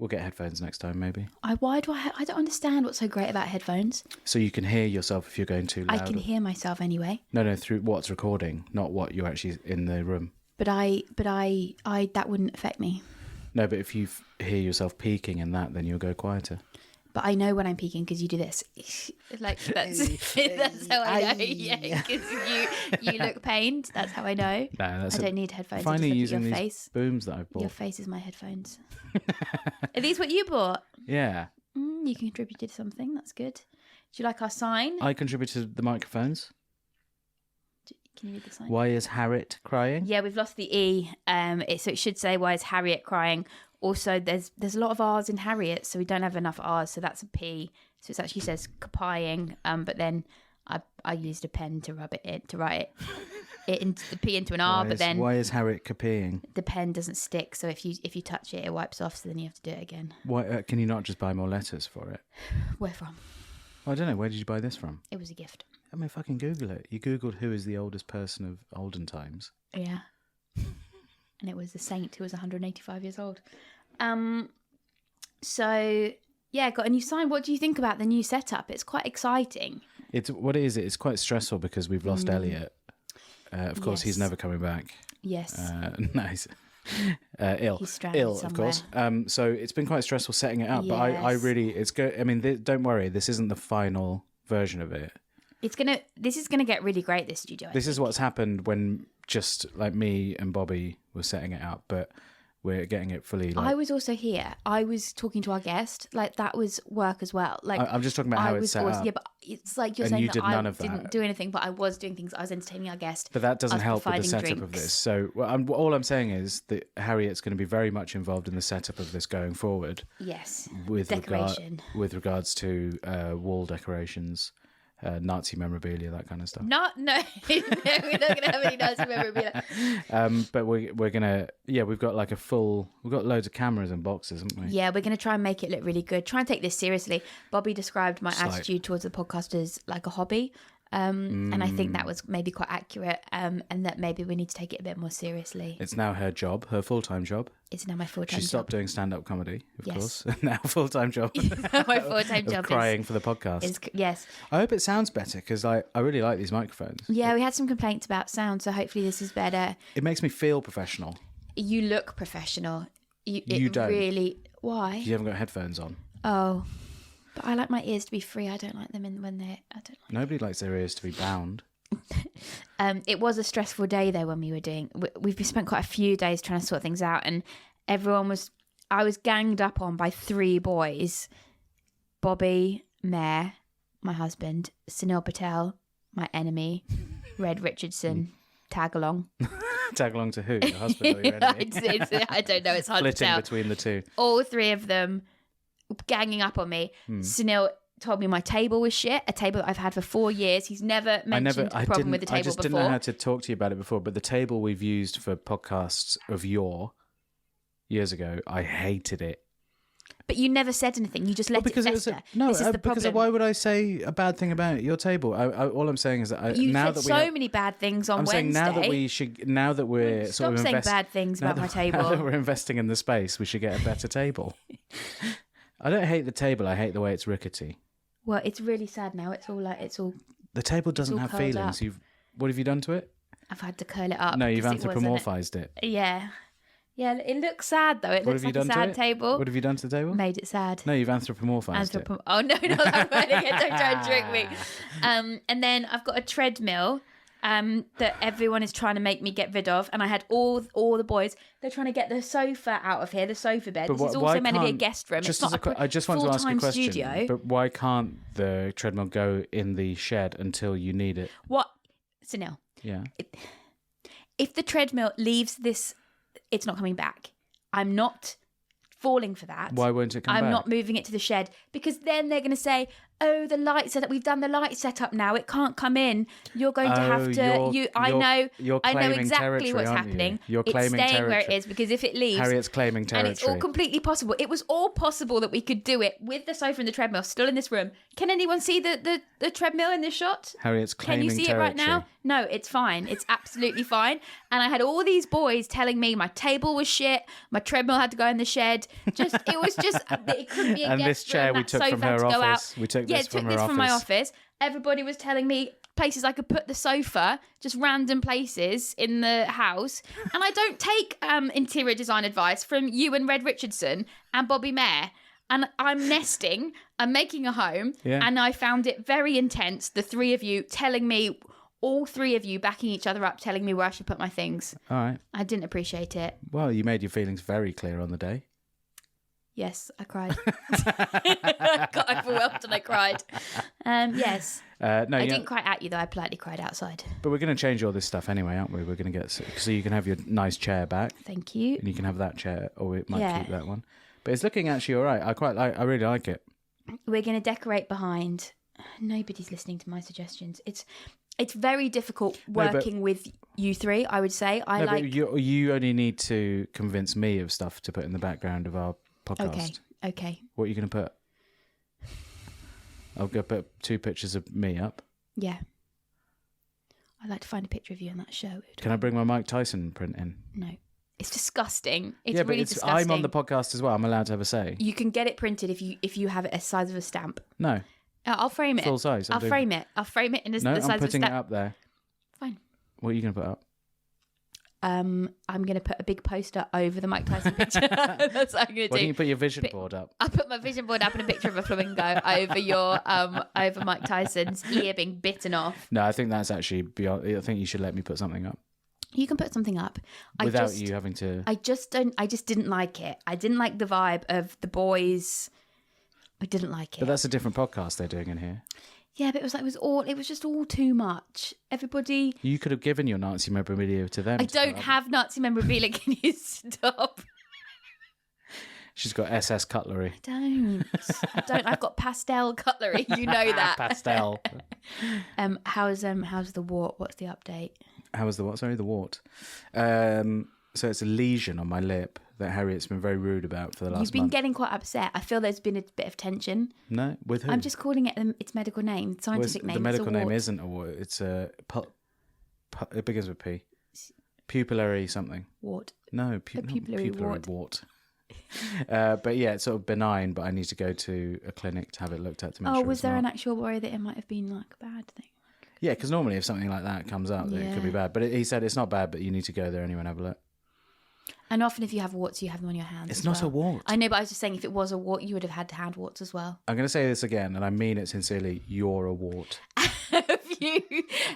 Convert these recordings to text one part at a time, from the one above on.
We'll get headphones next time, maybe. Why do I don't understand what's so great about headphones. So you can hear yourself if you're going too loud. I can hear myself anyway. No, through what's recording, not what you're actually in the room. But I that wouldn't affect me. No, but if you hear yourself peaking in that, then you'll go quieter. But I know when I'm peaking because you do this. Like that's how I know. Yeah, because you look pained. That's how I know. No, I don't need headphones. Finally I just using look at your these face. booms that I bought. Your face is my headphones. Are these what you bought? Yeah. You contributed something. That's good. Do you like our sign? I contributed the microphones. Can you read the sign? Why is Harriet crying? Yeah, we've lost the E. So it should say, why is Harriet crying? Also, there's a lot of R's in Harriet, so we don't have enough R's, so that's a P. So it actually says kapying, but then I used a pen to rub it in, to write it into the P into an R, but then why is Harriet kapying? the pen doesn't stick, so if you touch it, it wipes off, so then you have to do it again. Why can you not just buy more letters for it? Where from? I don't know. Where did you buy this from? It was a gift. I mean, fucking Google it. You Googled who is the oldest person of olden times. Yeah. And it was a saint who was 185 years old. So, yeah, got a new sign. What do you think about the new setup? It's quite exciting. It's what it is. It's quite stressful because we've lost Elliot. Of course, he's Yes. never coming back. Yes. Nice. Ill. He's stranded Ill, somewhere. of course. So it's been quite stressful setting it up. But I Yes. really, it's good. I mean, don't worry. This isn't the final version of it. This is gonna get really great, this studio. This is what's happened when just like me and Bobby were setting it up, but we're getting it fully. I was also here. I was talking to our guest. Like, that was work as well. Like, I'm just talking about how it's set up. Yeah, but it's like you're And saying you that did I none of didn't that. do anything, but I was doing things. I was entertaining our guest. But that I doesn't was help with the providing setup of drinks. this. So all I'm saying is that Harriet's going to be very much involved in the setup of this going forward. Yes. With Decoration. with regards to wall decorations, Nazi memorabilia, that kind of stuff. No, we're not going to have any nice memorabilia. But we're gonna, we've got loads of cameras and boxes, haven't we? Yeah, we're going to try and make it look really good. Try and take this seriously. Bobby described my It's like- attitude towards the podcast as like a hobby. And I think that was maybe quite accurate, and that maybe we need to take it a bit more seriously. It's now her job, her full-time job. It's now my full-time She job. stopped doing stand-up comedy, of Yes. course. Now full-time job. My full-time of job crying for the podcast. is yes. I hope it sounds better because I really like these microphones. Yeah, we had some complaints about sound, so hopefully this is better. It makes me feel professional. You look professional. You don't. Really. Why? You haven't got headphones on. Oh, but I like my ears to be free. I don't like them when they're. I don't like. Nobody likes their ears to be bound. It was a stressful day though when we were doing. We've spent quite a few days trying to sort things out, and I was ganged up on by 3 boys: Bobby, Mayor, my husband, Sunil Patel, my enemy, Red Richardson. Tag along. Tag along to who? Your husband or your enemy? I don't know. It's hard to Splitting tell. between the two. All 3 of them ganging up on me. Sunil told me my table was shit, a table that I've had for 4 years. He's never mentioned a problem with the table I just before. didn't know how to talk to you about it before, but the table we've used for podcasts of years ago, I hated it. But you never said anything. You just let it fester. This is the because problem. why would I say a bad thing about your table? All I'm saying is that You now said that we so have, many bad things on I'm Wednesday. saying now that we're Stop sort of saying bad things now about my that- Now that table. we're investing in the space, we should get a better table. I don't hate the table. I hate the way it's rickety. Well, it's really sad now. The table doesn't all have curled feelings. up. What have you done to it? I've had to curl it up. No, you've because it wasn't- anthropomorphized it. Yeah. Yeah, it looks sad though. It What looks have you like a done sad to it? table. What have you done to the table? Made it sad. No, you've anthropomorphized it. Oh no, not that word again. Don't try and trick me. And then I've got a treadmill that everyone is trying to make me get rid of, and I had all the boys. They're trying to get the sofa out of here, the sofa bed. This is also meant to be a guest room. It's not I just want to ask a full-time question. studio. But why can't the treadmill go in the shed until you need it? What? Sunil, Yeah. if the treadmill leaves this, it's not coming back. I'm not falling for that. Why won't it come back? I'm not moving it to the shed because then they're going to say, oh, the light setup. We've done the light setup now. It can't come in. You're going to have to. I know exactly what's happening. You're claiming it's staying territory. where it is because if it leaves, Harriet's claiming territory. and it's all completely possible. It was all possible that we could do it with the sofa and the treadmill still in this room. Can anyone see the treadmill in this shot? Harriet's claiming territory. Can you see territory. it right now? No, it's fine. It's absolutely fine. And I had all these boys telling me my table was shit, my treadmill had to go in the shed. It couldn't be a And guest this chair room, we that took sofa from had her to go office. out. We took Yeah, this took from this her from my office. office. Everybody was telling me places I could put the sofa, just random places in the house. And I don't take interior design advice from you and Red Richardson and Bobby Mayer. And I'm nesting, I'm making a home, and I found it very intense, the three of you telling me, all three of you backing each other up, telling me where I should put my things. All right. I didn't appreciate it. Well, you made your feelings very clear on the day. Yes, I cried. I got overwhelmed and I cried. Yes. No, I didn't cry at you, though. I politely cried outside. But we're going to change all this stuff anyway, aren't we? We're going to get... So you can have your nice chair back. Thank you. And you can have that chair, or we might keep that one. But it's looking actually all right. I really like it. We're going to decorate behind. Nobody's listening to my suggestions. It's very difficult working with you three, I would say. But you only need to convince me of stuff to put in the background of our podcast. Okay. What are you going to put? I'll go put 2 pictures of me up. Yeah. I'd like to find a picture of you in that show. Can I bring my Mike Tyson print in? No. It's disgusting. It's but really disgusting. I'm on the podcast as well. I'm allowed to have a say. You can get it printed if you have it a size of a stamp. No. I'll frame it. Full size. I'll frame it. I'll frame it in the size of a stamp. No, I'm putting it up there. Fine. What are you going to put up? I'm going to put a big poster over the Mike Tyson picture. That's what I'm going to do. Why don't you put your vision board up? I'll put my vision board up and a picture of a flamingo over your over Mike Tyson's ear being bitten off. No, I think that's actually beyond. I think you should let me put something up. You can put something up without you having to. I just didn't like it. I didn't like the vibe of the boys. I didn't like it. But that's a different podcast they're doing in here. Yeah, but it was just all too much. Everybody. You could have given your Nazi memorabilia to them. I don't have Nazi memorabilia. Can you stop? She's got SS cutlery. I don't. I've got pastel cutlery. You know that. Pastel. How's the wart? What's the update? How was the what? Sorry, the wart. So it's a lesion on my lip that Harriet's been very rude about for the last month. You've been getting quite upset. I feel there's been a bit of tension. No, with who? I'm just calling it its medical name, scientific name. The medical name isn't a wart. It's a it begins with P. Pupillary something. Wart. No, pupillary wart. But yeah, it's sort of benign, but I need to go to a clinic to have it looked at to make sure. Was there an actual worry that it might have been like a bad thing? Yeah, because normally if something like that comes up, then it could be bad. But he said it's not bad, but you need to go there anyway and have a look. And often if you have warts, you have them on your hands. It's not a wart. I know, but I was just saying if it was a wart, you would have had hand warts as well. I'm going to say this again, and I mean it sincerely. You're a wart.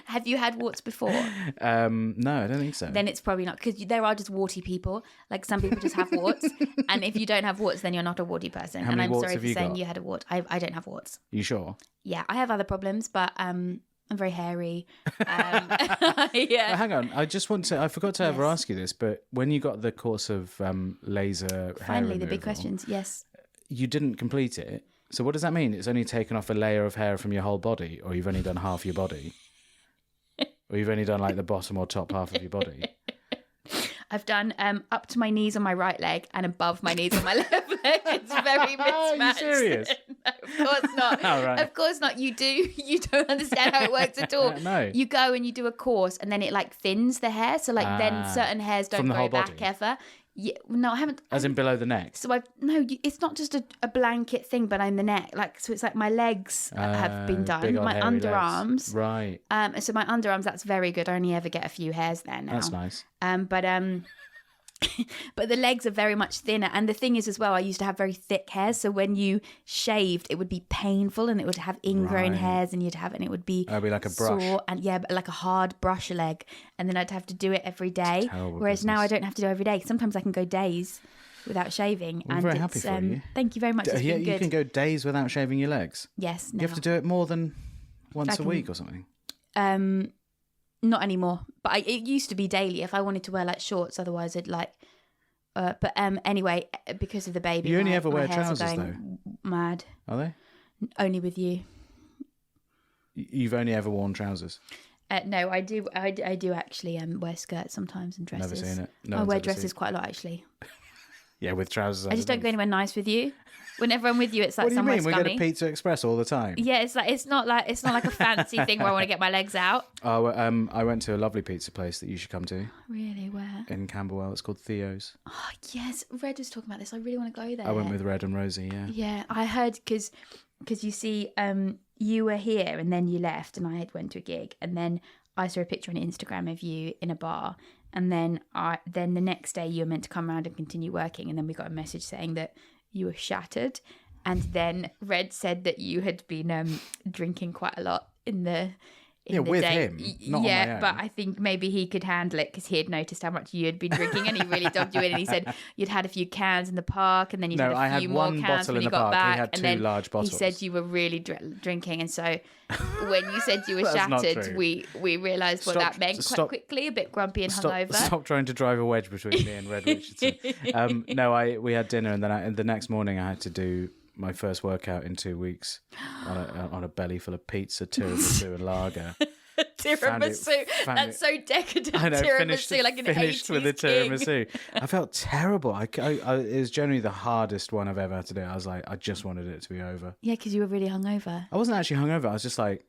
Have you had warts before? No, I don't think so. Then it's probably not, because there are just warty people. Like some people just have warts, and if you don't have warts, then you're not a warty person. How many and I'm warts sorry have for you saying got? you had a wart. I don't have warts. You sure? Yeah, I have other problems, but I'm very hairy. Yeah. Well, hang on, I forgot to ever ask you this, but when you got the course of laser Finally, hair the big removal, questions. Yes. You didn't complete it. So what does that mean? It's only taken off a layer of hair from your whole body, or you've only done half your body? Or you've only done like the bottom or top half of your body? I've done up to my knees on my right leg and above my knees on my left leg. It's very mismatched. Are you serious? No, of course not. Oh, right. Of course not. You don't understand how it works at all. No. You go and you do a course and then it like thins the hair. So like then certain hairs don't From the grow whole back body? ever. Yeah, no, I haven't. As in below the neck? So it's not just a blanket thing, but I'm the neck. Like, so it's like my legs have been done. Big old My hairy legs. underarms. Right. So my underarms, that's very good. I only ever get a few hairs there now. That's nice. But the legs are very much thinner. And the thing is as well, I used to have very thick hair. So when you shaved, it would be painful and it would have ingrown Right. hairs and it would be It'd be like a brush. sore and but like a hard brush leg. And then I'd have to do it every day. Terrible Whereas now I business. don't have to do it every day. Sometimes I can go days without shaving. I'm and very happy for you. Thank you very much. It's Yeah, been you good. can go days without shaving your legs. Yes. You have to do it more than once a week or something. Not anymore. But it used to be daily if I wanted to wear like shorts. Otherwise, I'd like. But anyway, because of the baby, You only my ever wear hairs are trousers, going mad. Are they? Only with you. You've only ever worn trousers. No, I do. I do actually wear skirts sometimes and dresses. Never seen it. No I one's wear ever dresses seen it. quite a lot actually. Yeah, with trousers. I just don't go anywhere nice with you. Whenever I'm with you, it's like What do you somewhere mean? We scummy. go to Pizza Express all the time. Yeah, it's not like a fancy thing where I want to get my legs out. Oh, I went to a lovely pizza place that you should come to Really, where? in Camberwell. It's called Theo's. Oh yes, Red was talking about this. I really want to go there. I went with Red and Rosie. Yeah. Yeah, I heard because you see, you were here and then you left, and I had went to a gig, and then I saw a picture on Instagram of you in a bar, and then the next day you were meant to come around and continue working, and then we got a message saying that you were shattered, and then Red said that you had been drinking quite a lot in the with day. him, not on my own. But I think maybe he could handle it because he had noticed how much you had been drinking, and he really dogged you in. And he said you'd had a few cans in the park, and then you had a few more one cans bottle when in you the got park. back. We had and two then large bottles. he said you were really drinking, and so when you said you were That's not shattered, true. we realised what that meant quite quickly. A bit grumpy and hungover. Stop trying to drive a wedge between me and Red Richardson. We had dinner, and then the next morning I had to do my first workout in 2 weeks on a belly full of pizza, tiramisu, and lager. Tiramisu. That's so decadent. I know, Tiramisu, like an 80s finished with a king. tiramisu. I felt terrible. It was generally the hardest one I've ever had to do. I was like, I just wanted it to be over. Yeah, because you were really hungover. I wasn't actually hungover. I was just like,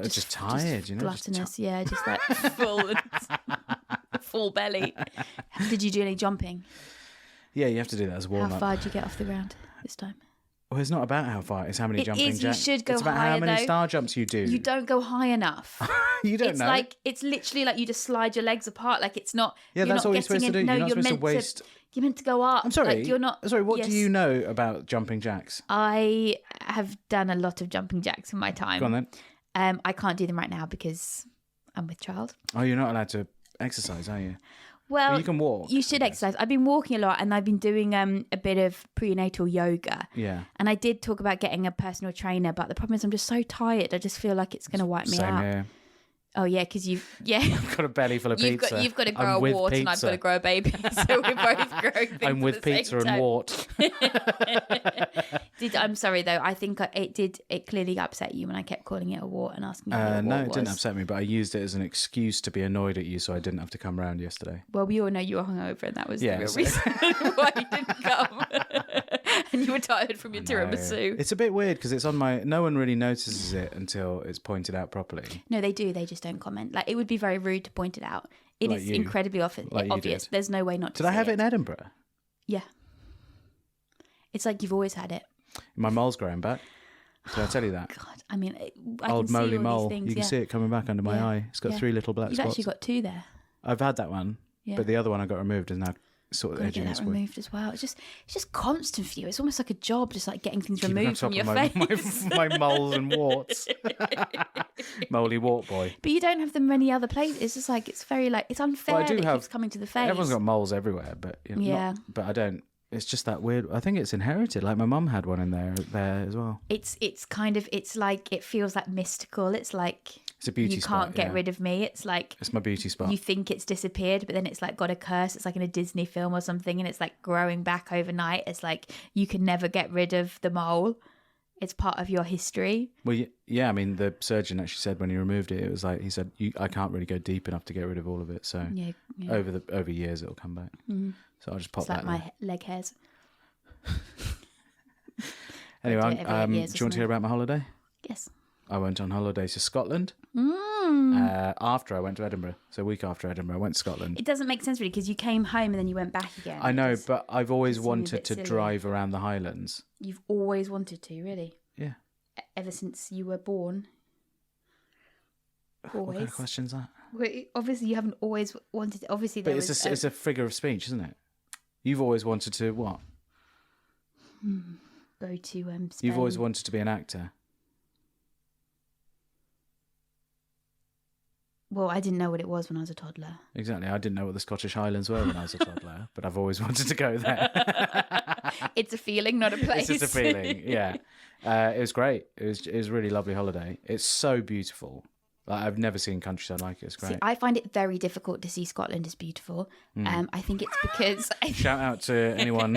just tired, you know. Gluttonous, yeah, just like full belly. Did you do any jumping? Yeah, you have to do that as a warm How up. far did you get off the ground this time? Well, it's not about how far. It's how many It jumping is, you jacks. should go It's about how higher, many though. star jumps you do. You don't go high enough. You don't It's know. like it's literally like you just slide your legs apart. Like it's not. Yeah, you're that's not all you're getting supposed to do. in- No, You're not you're supposed to meant waste. You're meant to go up. I'm sorry. Like, you're not. Sorry. What yes. do you know about jumping jacks? I have done a lot of jumping jacks in my time. Go on then. I can't do them right now because I'm with child. Oh, you're not allowed to exercise, are you? Well, you can walk. You should exercise. I've been walking a lot, and I've been doing a bit of prenatal yoga. Yeah. And I did talk about getting a personal trainer, but the problem is I'm just so tired. I just feel like it's going to wipe me Same out. here. Oh yeah, because I've got a belly full of pizza. You've got to grow I'm a with wart, and I've pizza. got to grow a baby. So we're both growing things. I'm with at the pizza same and time. wart. I'm sorry though. I think it clearly upset you when I kept calling it a wart and asking you what a No, wart it didn't was. upset me, but I used it as an excuse to be annoyed at you, so I didn't have to come round yesterday. Well, we all know you were hungover, and that was Yeah, the real so- reason why you didn't come. And you were tired from your tiramisu. It's a bit weird because it's on my. No one really notices it until it's pointed out properly. No, they do. They just don't comment. Like, it would be very rude to point it out. It Like is you. incredibly Like you obvious. did. There's no way not to Did I see have it in Edinburgh? Yeah. It's like you've always had it. My mole's growing back. Did I tell you that? God, I mean, I Old can see moly all mole. these things. You can yeah. see it coming back under my Yeah. eye. It's got Yeah. 3 little black You've spots. actually got 2 there. I've had that one, Yeah. but the other one I got removed is now sort of Gotta edging get its that way. removed as well. It's just constant for you. It's almost like a job, just like getting things Keeping on removed top from your of face. my moles and warts. Moly wart boy. But you don't have them many other places. It's just like it's very like it's unfair Well, I do that it have- keeps coming to the face. Everyone's got moles everywhere, but you know, Yeah. but I don't. It's just that weird. I think it's inherited. Like my mum had one in there as well. It's kind of it's like it feels like mystical. It's like It's a beauty you spot. can't get yeah. rid of me. It's like It's my beauty spot. you think it's disappeared, but then it's like got a curse. It's like in a Disney film or something, and it's like growing back overnight. It's like you can never get rid of the mole. It's part of your history. Well, yeah. I mean, the surgeon actually said when he removed it, it was like he said, "I can't really go deep enough to get rid of all of it." So Yeah, yeah. over years, it'll come back. So I'll just pop It's like that. my there. leg hairs. Anyway, do it every 8 years do you want to or hear about my holiday? Yes. I went on holiday to Scotland after I went to Edinburgh. So a week after Edinburgh, I went to Scotland. It doesn't make sense really because you came home and then you went back again. I know, It's- but I've always seemed a wanted bit to silly. drive around the Highlands. You've always wanted to, really. Yeah. Ever since you were born. What kind Always. of question's that? Well, obviously, you haven't always wanted. Obviously, there But was. it's a figure of speech, isn't it? You've always wanted to what? Go to Spain. You've always wanted to be an actor. Well, I didn't know what it was when I was a toddler. Exactly. I didn't know what the Scottish Highlands were when I was a toddler, but I've always wanted to go there. It's a feeling, not a place. It's just a feeling. Yeah. It was great. It was a really lovely holiday. It's so beautiful. Like, I've never seen countryside like it. It's great. See, I find it very difficult to see Scotland as beautiful. I think it's because Shout out to anyone.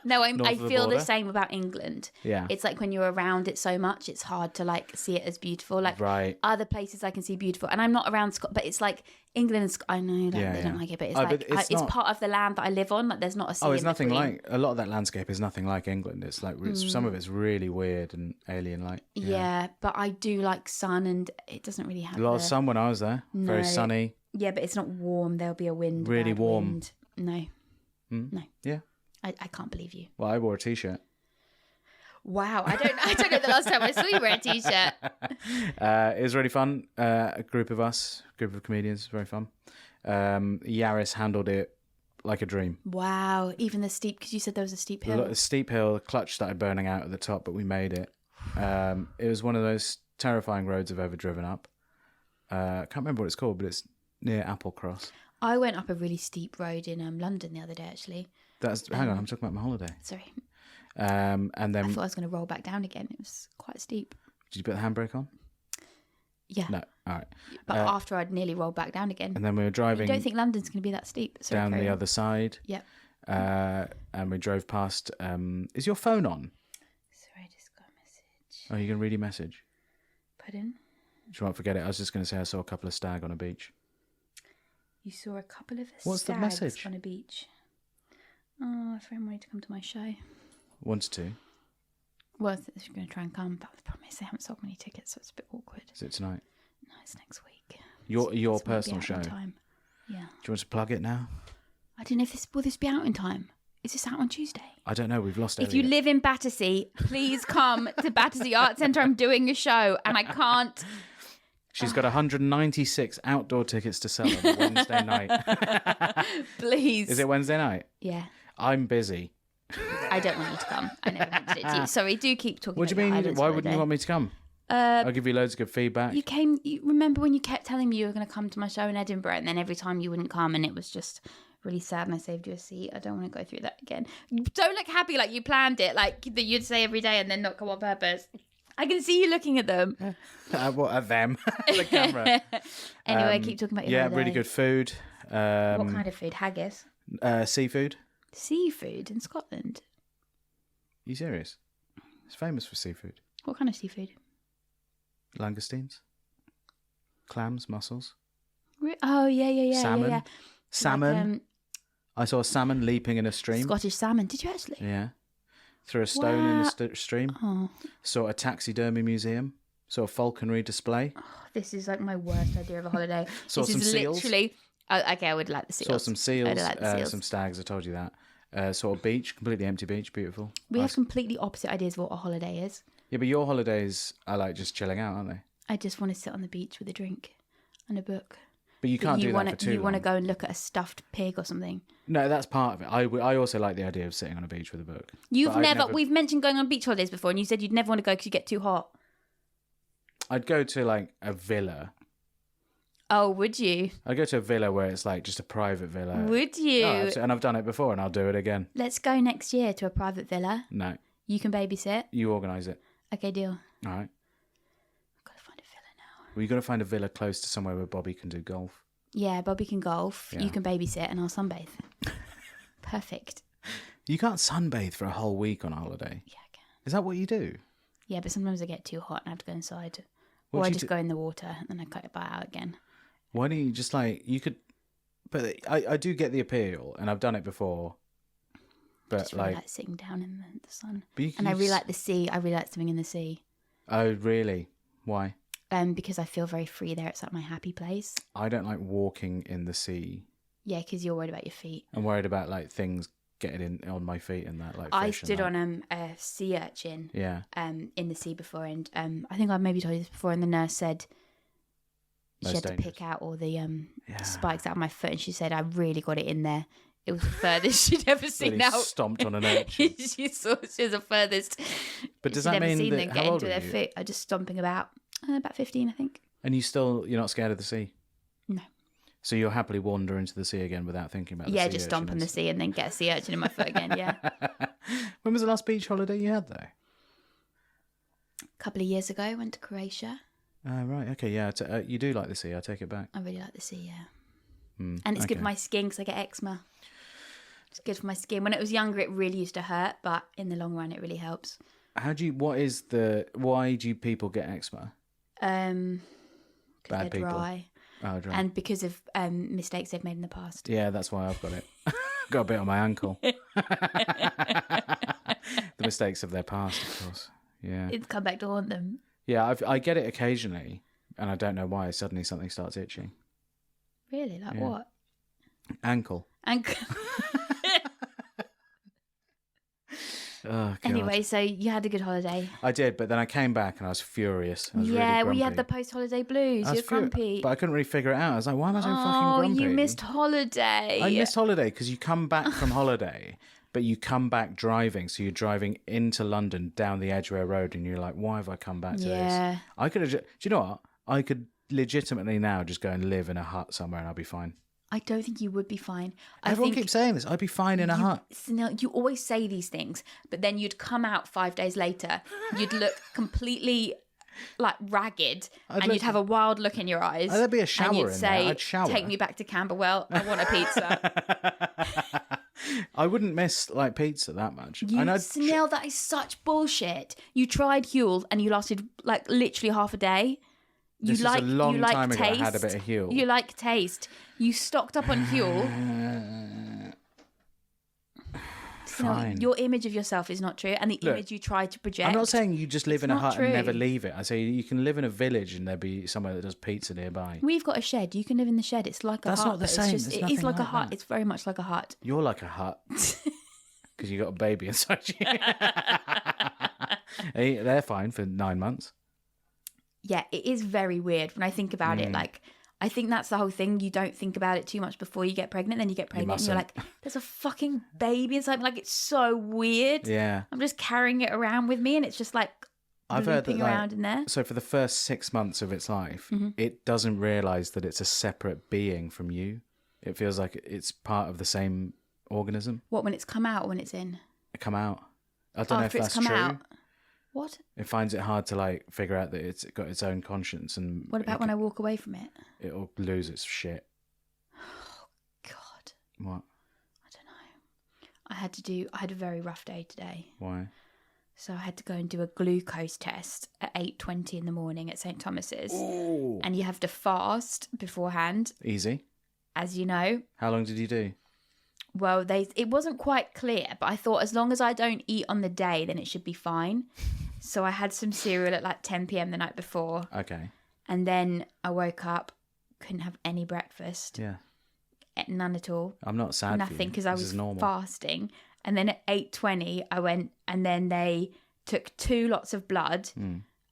no, I North of the feel the border. same about England. Yeah. It's like when you're around it so much, it's hard to like see it as beautiful. Like Right. other places I can see beautiful, and I'm not around Scotland, but it's like England and I know that Yeah, they don't yeah. like it, but it's Oh, like but it's it's not- part of the land that I live on. Like there's not a sea. Oh, it's in nothing between. like, a lot of that landscape is nothing like England. It's like, some of it's really weird and alien-like. Yeah, but I do like sun, and it doesn't really have A lot of sun when I was there. Very No. sunny. Yeah, but it's not warm. There'll be a wind. Really bad warm. Wind. No, no. Yeah. I can't believe you. Well, I wore a t-shirt. Wow, I don't know the last time I saw you wear a t-shirt. It was really fun. A group of comedians, very fun. Yaris handled it like a dream. Wow, even the steep, because you said there was a steep hill. A steep hill, the clutch started burning out at the top, but we made it. It was one of those terrifying roads I've ever driven up. I can't remember what it's called, but it's near Applecross. I went up a really steep road in London the other day, actually. Hang on, I'm talking about my holiday. Sorry, And I then, thought I was going to roll back down again. It was quite steep. did you put the handbrake on? Yeah, No, all right. but after I'd nearly rolled back down again. And then we were You driving don't think London's going to be that steep? Sorry, down carry the on. other side. Yep. And we drove past. Is your phone on? Sorry, I just got a message. Oh, you can read your message. Pardon? You won't forget it. I was just going to say I saw a couple of stag on a beach. You saw a couple of What's the stags message? on a beach. Oh, a friend wanted to come to my show. Wanted to. Well, they're going to try and come, but the problem is they haven't sold many tickets, so it's a bit awkward. Is it tonight? No, it's next week. Your So it won't be personal out show. in Do time. Yeah. you want to plug it now? I don't know if will this be out in time? Is this out on Tuesday? I don't know. We've lost If you Elliot. live in Battersea, please come to Battersea Arts Centre. I'm doing a show and I can't. She's got 196 outdoor tickets to sell on Wednesday night. Please. Is it Wednesday night? Yeah. I'm busy. I don't want you to come. I never mentioned it to you. Sorry, do keep talking What do about you your mean? Highlands Why holiday. wouldn't you want me to come? I'll give you loads of good feedback. You came. You remember when you kept telling me you were going to come to my show in Edinburgh, and then every time you wouldn't come, and it was just really sad. And I saved you a seat. I don't want to go through that again. Don't look happy like you planned it, like that you'd say every day and then not come on purpose. I can see you looking at them. What at them? The camera. Anyway, keep talking about your Yeah, holiday. really good food. What kind of food? Haggis, Seafood. seafood in Scotland. You serious? It's famous for seafood. What kind of seafood? Langoustines, clams, mussels, Oh yeah. salmon. Yeah. Salmon. Like, I saw a salmon leaping in a stream. Scottish salmon. Did you actually? Yeah. Threw a stone in the Wow. stream. Oh, Saw a taxidermy museum. Saw a falconry display. this is like my worst idea of a holiday. Saw this some is seals. literally. Oh, okay, I would like the seals. Saw some seals. I'd like the seals. Some stags. I told you that. Saw a beach, completely empty beach, beautiful. We have completely opposite ideas of what a holiday is. Yeah, but your holidays are like just chilling out, aren't they? I just want to sit on the beach with a drink and a book. But you can't do that for too You want to long. go and look at a stuffed pig or something. No, that's part of it. I also like the idea of sitting on a beach with a book. You've But I'd never. We've mentioned going on beach holidays before, and you said you'd never want to go because you get too hot. I'd go to like a villa. Oh, would you? I'd go to a villa where it's like just a private villa. Would you? Oh, absolutely. And I've done it before, and I'll do it again. Let's go next year to a private villa. No, You can babysit. you organise it. Okay, deal. All right. I've got to find a villa now. Well, you've got to find a villa close to somewhere where Bobby can do golf. Yeah, Bobby can golf. Yeah. You can babysit, and I'll sunbathe. Perfect. You can't sunbathe for a whole week on a holiday. Yeah, I can. Is that what you do? Yeah, but sometimes I get too hot and I have to go inside. What Or do I you just do- go in the water and then I cut it back out again. Why don't you just like, you could, but I do get the appeal, and I've done it before. I But just really like, like sitting down in the sun. but you And I can really like the sea. I really like swimming in the sea. Oh, really? Why? Because I feel very free there. It's like my happy place. I don't like walking in the sea. Yeah, because you're worried about your feet. I'm worried about like things getting in on my feet and that, like I fish and stood that. on a sea urchin Yeah. in the sea before, and I think I've maybe told you this before, and the nurse said she Most had to dangerous. pick out all the Yeah. spikes out of my foot, and she said I really got it in there. It was the furthest she'd ever seen Really out. stomped on an urchin. she was the furthest. But does she'd that ever mean seen that, them how get old into are their you? foot? I just stomping about 15, I think. And you're not scared of the sea? No. So you'll happily wander into the sea again without thinking about the Yeah, sea just stomp in urchin the and sea and then get a sea urchin in my foot again. Yeah, When was the last beach holiday you had though? a couple of years ago, I went to Croatia. Right. Okay. Yeah. You do like the sea. I take it back. I really like the sea, yeah. And it's good for my skin because I get eczema. It's good for my skin. When it was younger, it really used to hurt, but in the long run, it really helps. Why do people get eczema? Bad Bad people. dry. Oh, dry. And because of mistakes they've made in the past. Yeah, that's why I've got it. Got a bit on my ankle. The mistakes of their past, of course. Yeah. It's come back to haunt them. Yeah, I get it occasionally, and I don't know why. Suddenly something starts itching. Really? Like what? Ankle. Oh, God. Anyway, so you had a good holiday. I did, but then I came back and I was furious. I was really Well, you had grumpy. the post-holiday blues. You're grumpy. But I couldn't really figure it out. I was like, why am I so fucking grumpy? You missed holiday. I missed holiday because you come back from holiday, but you come back driving. So you're driving into London down the Edgware Road, and you're like, why have I come back to this? I could have. Do you know what? I could legitimately now just go and live in a hut somewhere, and I'll be fine. I don't think you would be fine. Everyone keeps saying this. I'd be fine in a hut. Snell, you always say these things, but then you'd come out 5 days later, you'd look completely like ragged, and you'd have a wild look in your eyes. There'd be a shower and you'd in say, there. I'd shower. Take me back to Camberwell. I want a pizza. I wouldn't miss like pizza that much. Snell, that is such bullshit. You tried Huel and you lasted like literally half a day. This was a long time ago. I had a bit of Huel. You like taste. You stocked up on Huel. Fine. No, your image of yourself is not true, and the image you try to project. I'm not saying you just live in a hut true. and never leave it. I say you can live in a village and there be somewhere that does pizza nearby. We've got a shed. You can live in the shed. It's like a hut. That's not the same. It is like a hut. It's very much like a hut. You're like a hut because you got a baby inside you. Hey, they're fine for 9 months. Yeah, it is very weird when I think about it. Like, I think that's the whole thing. You don't think about it too much before you get pregnant. Then you get pregnant and you're like, there's a fucking baby inside me. Like, it's so weird. Yeah. I'm just carrying it around with me and it's just like I've heard that, around in there. So for the first 6 months of its life, it doesn't realise that it's a separate being from you. It feels like it's part of the same organism. What, when it's come out or when it's in? It come out. I don't know if that's come true. Out. What? It finds it hard to like figure out that it's got its own conscience. And what about when I walk away from it? It'll lose its shit. Oh, God. What? I don't know. I had a very rough day today. Why? So I had to go and do a glucose test at 8:20 in the morning at St. Thomas's. Ooh. And you have to fast beforehand. Easy. As you know. How long did you do? Well, it wasn't quite clear, but I thought as long as I don't eat on the day, then it should be fine. So I had some cereal at like 10 p.m. the night before. Okay. And then I woke up, couldn't have any breakfast. Yeah. None at all. I'm not sad. Nothing, because I was fasting. And then at 8:20, I went, and then they took 2 lots of blood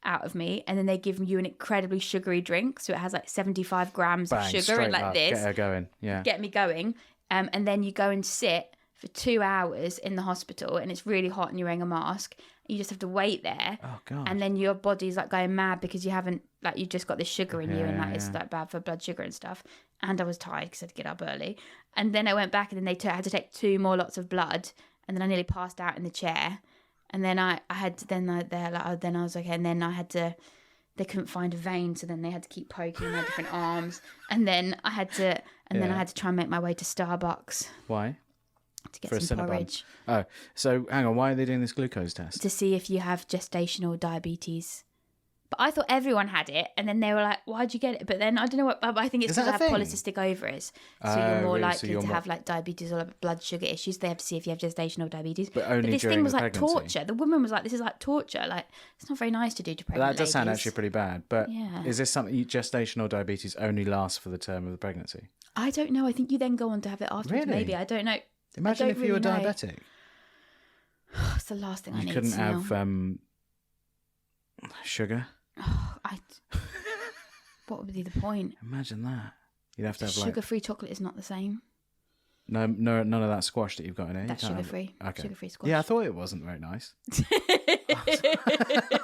out of me, and then they give you an incredibly sugary drink. So it has like 75 grams of sugar and like this. Get her going. Yeah. Get me going. And then you go and sit for 2 hours in the hospital, and it's really hot and you're wearing a mask. You just have to wait there. Oh, God. And then your body's like going mad because you haven't, like, you just got this sugar in you, and that is like bad for blood sugar and stuff. And I was tired because I had to get up early. And then I went back, and then I had to take 2 more lots of blood, and then I nearly passed out in the chair. And then I had to, then I was okay. And then I had to, they couldn't find a vein, so then they had to keep poking their different arms. And then I had to, then I had to try and make my way to Starbucks. Why? To get some porridge. Oh, so hang on. Why are they doing this glucose test? To see if you have gestational diabetes. But I thought everyone had it, and then they were like, "Why'd you get it?" But then I don't know what. I think it's because I have polycystic ovaries, so you're more likely to have like diabetes or like blood sugar issues. They have to see if you have gestational diabetes. But only this during thing was the like pregnancy. torture. The woman was like, "This is like torture. Like, it's not very nice to do to pregnant That does sound ladies." actually pretty bad. But Yeah. is this something gestational diabetes only lasts for the term of the pregnancy? I don't know. I think you then go on to have it afterwards. Really? Maybe I don't know. Imagine if you were diabetic. It's the last thing I need. You couldn't to know. have sugar. What would be the point? Imagine that. You'd have to have like Sugar-free chocolate is not the same. no, none of that squash that you've got in here. That's sugar-free. Okay. Sugar-free squash. Yeah, I thought it wasn't very nice.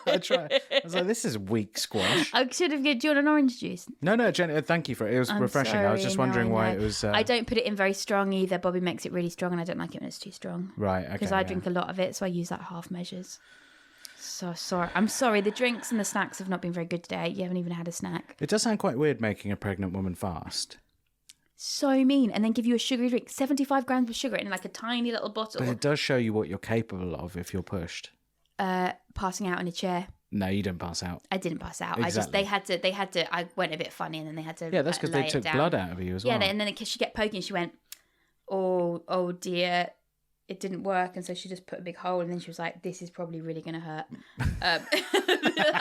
I was like, this is weak squash. I should have given. Do you want an orange juice? No, Jenny, thank you for it. It was refreshing. I was just wondering why it was. I don't put it in very strong either. Bobby makes it really strong, and I don't like it when it's too strong. Right, okay. Because I drink a lot of it, so I use like half measures. So sorry. I'm sorry. The drinks and the snacks have not been very good today. You haven't even had a snack. It does sound quite weird making a pregnant woman fast. So mean. And then give you a sugary drink. 75 grams of sugar in like a tiny little bottle. But it does show you what you're capable of if you're pushed. Passing out in a chair. No, you don't pass out. I didn't pass out. Exactly. They had to, I went a bit funny and then they had to. Yeah, that's because they took blood out of you as well. Yeah, and then she kept poking and she went, oh dear, it didn't work. And so she just put a big hole and then she was like, this is probably really going to hurt. I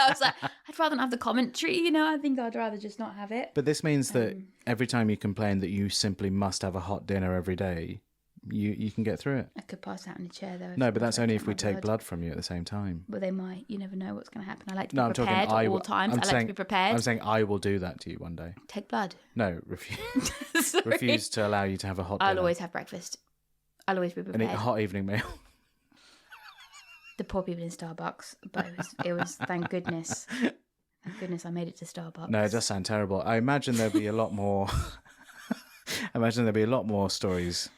was like, I'd rather not have the commentary, I think I'd rather just not have it. But this means that every time you complain that you simply must have a hot dinner every day, you can get through it. I could pass out in a chair though. No, but that's only if we take blood from you at the same time. Well, they might. You never know what's going to happen. I like to be I'm prepared talking at all times. I like to be prepared. I'm saying I will do that to you one day. Take blood. No, refuse to allow you to have a hot dinner. I'll always have breakfast. I'll always be prepared. And eat a hot evening meal. The poor people in Starbucks, but it was thank goodness. Thank goodness I made it to Starbucks. No, it does sound terrible. I imagine there'll be a lot more. Stories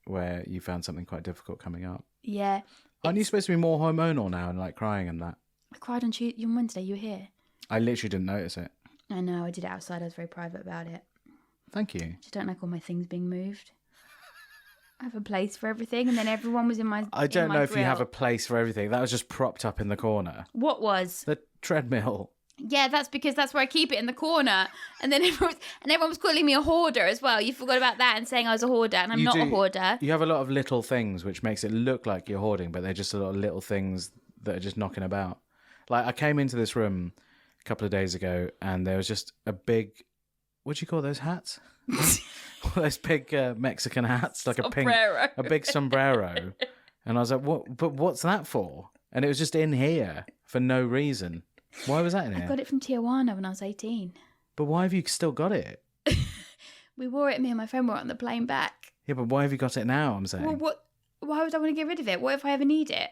where you found something quite difficult coming up. Yeah. Aren't you supposed to be more hormonal now and like crying and that? I cried on Wednesday. You were here. I literally didn't notice it. I know. I did it outside. I was very private about it. Thank you. Just don't like all my things being moved. I have a place for everything, and then everyone was in my. I don't know if you have a place for everything. That was just propped up in the corner. What was? The treadmill. Yeah, that's because that's where I keep it, in the corner. And then everyone was calling me a hoarder as well. You forgot about that and saying I was a hoarder, and I'm not a hoarder. You have a lot of little things, which makes it look like you're hoarding, but they're just a lot of little things that are just knocking about. Like I came into this room a couple of days ago, and there was just a big. What do you call those hats? Those big Mexican hats, like a big sombrero. And I was like, "What? But what's that for?" And it was just in here for no reason. Why was that in here? I got it from Tijuana when I was 18. But why have you still got it? We wore it, me and my friend were on the plane back. Yeah, but why have you got it now, I'm saying? Well, why would I want to get rid of it? What if I ever need it?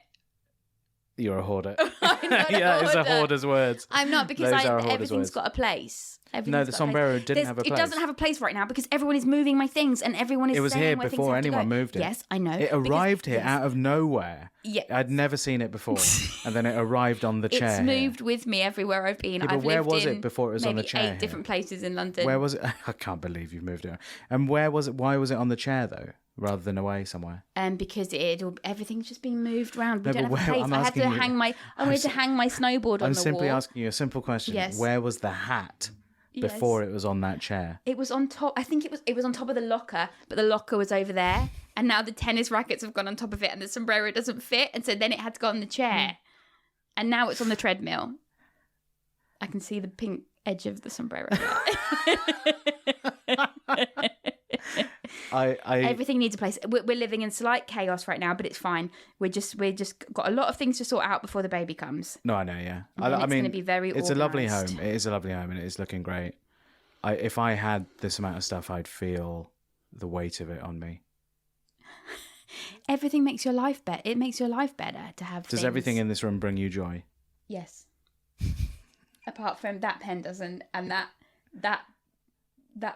You're a hoarder. I'm not Yeah, a it's a hoarder. hoarder's words. I'm not, because everything's words. got a place. No, the sombrero didn't have a place. It doesn't have a place right now because everyone is moving my things and everyone is. It was saying here where things before have to anyone go. moved it. Yes, I know. It arrived here out of nowhere. Yeah. I'd never seen it before, and then it arrived on the chair. It's moved with me everywhere I've been. Yeah, but I've where lived was in it before it was on the chair? Maybe 8 different places in London. Where was it? I can't believe you've moved it. And where was it? Why was it on the chair though, rather than away somewhere? Because everything's just being moved around. We No, don't but have a where- place. I'm I had to asking you- hang my. I wanted to hang my snowboard on the wall. I'm simply asking you a simple question. Yes. Where was the hat before it was on that chair? It was on top. I think it was on top of the locker, but the locker was over there. And now the tennis rackets have gone on top of it, and the sombrero doesn't fit, and so then it had to go on the chair. And now it's on the treadmill. I can see the pink edge of the sombrero. Everything needs a place. We're living in slight chaos right now, but it's fine. We're just got a lot of things to sort out before the baby comes. No, I know. Yeah, I mean, it's going to be very. It's a lovely home. organised. It is a lovely home, and it is looking great. If I had this amount of stuff, I'd feel the weight of it on me. Everything makes your life better. It makes your life better to have. Does everything in this room bring you joy? Yes. Apart from that pen doesn't, and that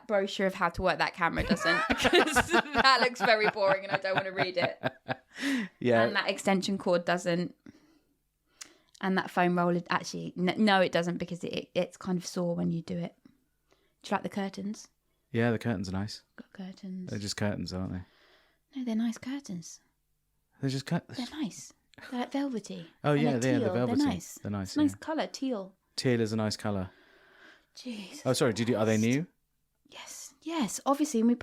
brochure of how to work that camera doesn't, because that looks very boring and I don't want to read it. Yeah. And that extension cord doesn't. And that foam roller, actually, no, it doesn't, because it's kind of sore when you do it. Do you like the curtains? Yeah, the curtains are nice. Got curtains. They're just curtains, aren't they? No, they're nice curtains. They're just curtains. They're nice. They're like velvety. Oh And yeah, they're the teal. velvety. They're nice. They're nice. It's a nice colour, teal. Teal is a nice colour. Jesus. Oh, sorry. Are they new? Yes. Obviously, my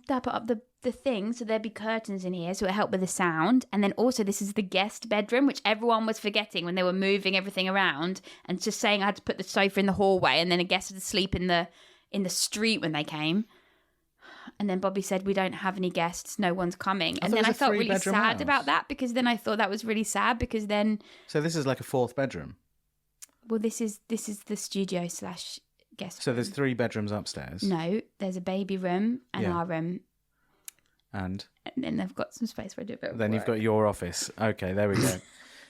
dad put up the thing, so there'd be curtains in here, so it helped with the sound. And then also, this is the guest bedroom, which everyone was forgetting when they were moving everything around and just saying I had to put the sofa in the hallway, and then a guest had to sleep in the street when they came. And then Bobby said, we don't have any guests, no one's coming. And then I felt really sad about that, because then I thought that was really sad, because then... So this is like a 4th bedroom? Well, this is the studio / guest room. So there's 3 bedrooms upstairs? No, there's a baby room and our room. And then they've got some space where I do a bit of then work. you've got your office. Okay, there we go.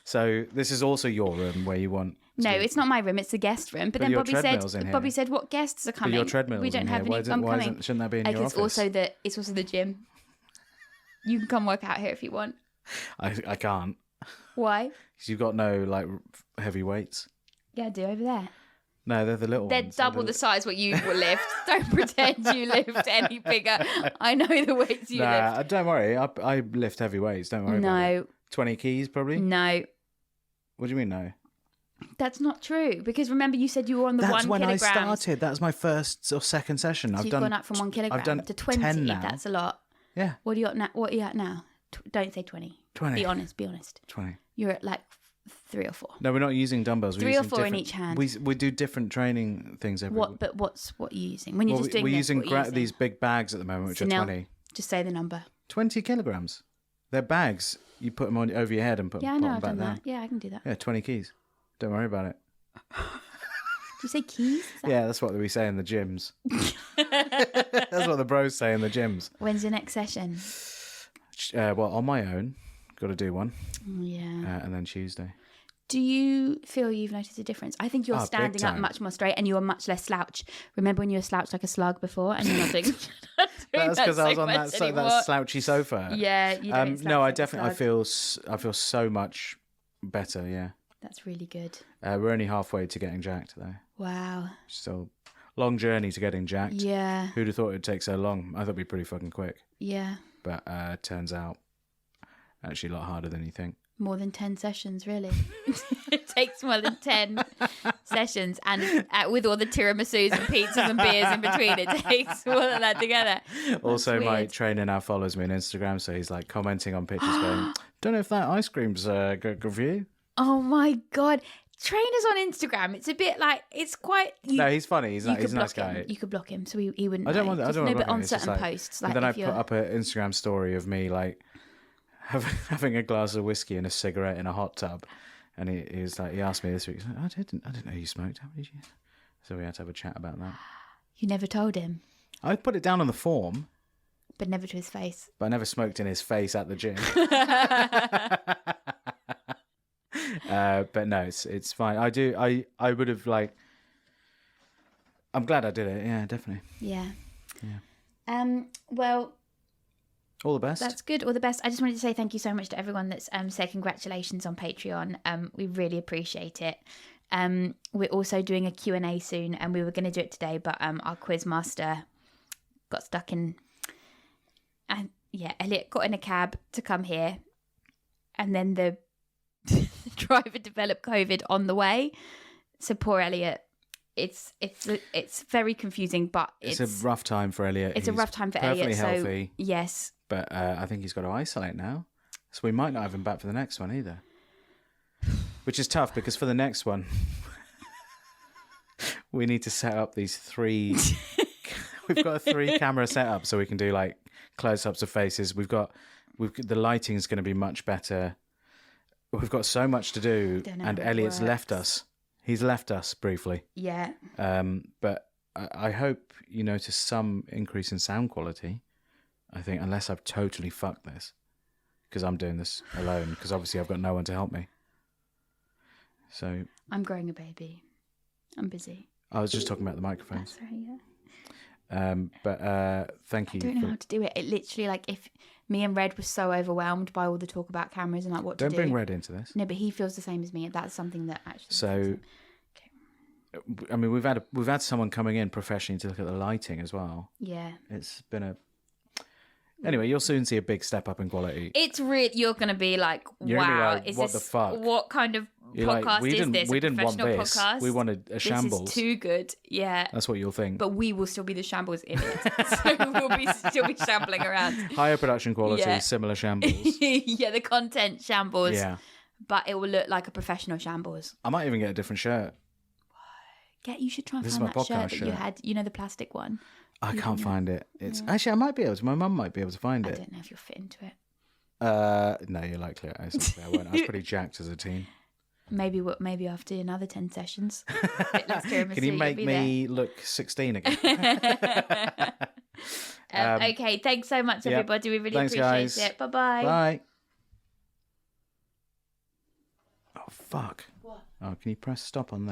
So this is also your room where you want... No, it's not my room. It's the guest room. But then your Bobby treadmill's in said, here. "Bobby said, what guests are coming? But your treadmill's We don't in have here. any. I'm coming. Shouldn't that be in your office? It's also the gym. You can come work out here if you want. I can't. Why? Because you've got no like heavy weights. Yeah, I do over there. No, they're the little They're ones. double the size what you will lift. Don't pretend you lift any bigger. I know the weights you lift. Nah, don't worry. I lift heavy weights. Don't worry about it. No, 20 keys probably? no. What do you mean no? That's not true. Because remember you said you were on the That's 1 when kilogram. I started. That was my first or second session. So I've you've done gone up from 1 kilogram I've done to 20. 10 now. That's a lot. Yeah, What are you at now? What are you at now? Don't say 20. 20. Be honest. Be honest. 20. You're at like 3 or 4. No, we're not using dumbbells. We're 3 or using 4 in different- each hand. We do different training things every week. But what are you using when you're just doing we're this? using What are you using? these big bags at the moment, which are Sunil, 20. Just say the number. 20 kilograms. They're bags. You put them on over your head and put, Yeah, I put know. them I've back done down. that. Yeah, I can do that. Yeah, 20 keys. Don't worry about it. Did you say keys? Is that- Yeah, that's what we say in the gyms. That's what the bros say in the gyms. When's your next session? Well, on my own, got to do one, Yeah. and then Tuesday. Do you feel you've noticed a difference? I think you're Big standing up time. much more straight and you are much less slouch. Remember when you were slouched like a slug before and you're not doing, That's because I was on that slouchy sofa. Yeah, you don't No, I slouch like a definitely slug. I feel so much better. Yeah, That's really good. we're only halfway to getting jacked though. Wow. Still long journey to getting jacked. Yeah. Who'd have thought it'd take so long? I thought it'd be pretty fucking quick, Yeah. but turns out actually a lot harder than you think. More than 10 sessions, really. It takes more than 10 sessions. And with all the tiramisus and pizzas and beers in between, it takes more than that together. Also, my weird. trainer now follows me on Instagram, so he's like commenting on pictures going, don't know if that ice cream's good for you. Oh my God. Trainers on Instagram, it's a bit like, it's quite... No, he's funny. He's a nice block guy. him. You could block him so he wouldn't I don't know. want. I Just don't want no, to but on It's just certain like- posts. Like and then I if put you're... up an Instagram story of me like having a glass of whiskey and a cigarette in a hot tub, and he was like, he asked me this week. He's like, I didn't know you smoked. How did you? So we had to have a chat about that. You never told him, I put it down on the form, but never to his face. but I never smoked in his face at the gym. But no, it's fine. I would have like. I'm glad I did it. Yeah, definitely. Yeah. Yeah. Well, All the best. that's good. All the best. I just wanted to say thank you so much to everyone that's said congratulations on Patreon. We really appreciate it. We're also doing a Q&A soon, and we were going to do it today, but our quiz master got stuck in. And yeah, Elliot got in a cab to come here, and then the driver developed COVID on the way. So poor Elliot. It's very confusing, but It's a rough time for Elliot. it's a He's rough time for perfectly Elliot. So healthy, yes, but I think he's got to isolate now. So we might not have him back for the next one either. Which is tough because for the next one, we need to set up these 3. We've got a 3 camera setup so we can do like close-ups of faces. The lighting's going to be much better. We've got so much to do, Don't know and how it Elliot's left works. us. He's left us briefly. yeah. But I hope you notice some increase in sound quality. I think, unless I've totally fucked this, because I'm doing this alone, because obviously I've got no one to help me. So I'm growing a baby. I'm busy. I was just talking about the microphones. That's right, yeah. But thank I you. don't know how to do it. It literally, like, if me and Red were so overwhelmed by all the talk about cameras and like what Don't to do. bring Red into this. No, but he feels the same as me. That's something that actually. So, I mean, we've had someone coming in professionally to look at the lighting as well. Yeah. It's been a. Anyway, you'll soon see a big step up in quality. It's really. You're gonna be like, You're gonna be wow, like, is what this the fuck? what kind of You're podcast like, is this? We A didn't want professional this. podcast? We wanted a shambles. This is too good. Yeah. That's what you'll think. But we will still be the shambles in it. So we'll still be shambling around. Higher production quality, Yeah. similar shambles. Yeah, the content shambles. Yeah. But it will look like a professional shambles. I might even get a different shirt. You should try and This is find my that shirt podcast that you shirt. had, the plastic one. I can't find it. It's actually I might be able to. My mum might be able to find I it. don't know if you'll fit into it. No, you're likely. I won't. I was pretty jacked as a teen. Maybe after another 10 sessions. Let's Can you make me look 16 again? Okay, thanks so much, everybody. We really Thanks, appreciate guys. it. Bye-bye. Bye. Oh fuck. What? Oh, can you press stop on that?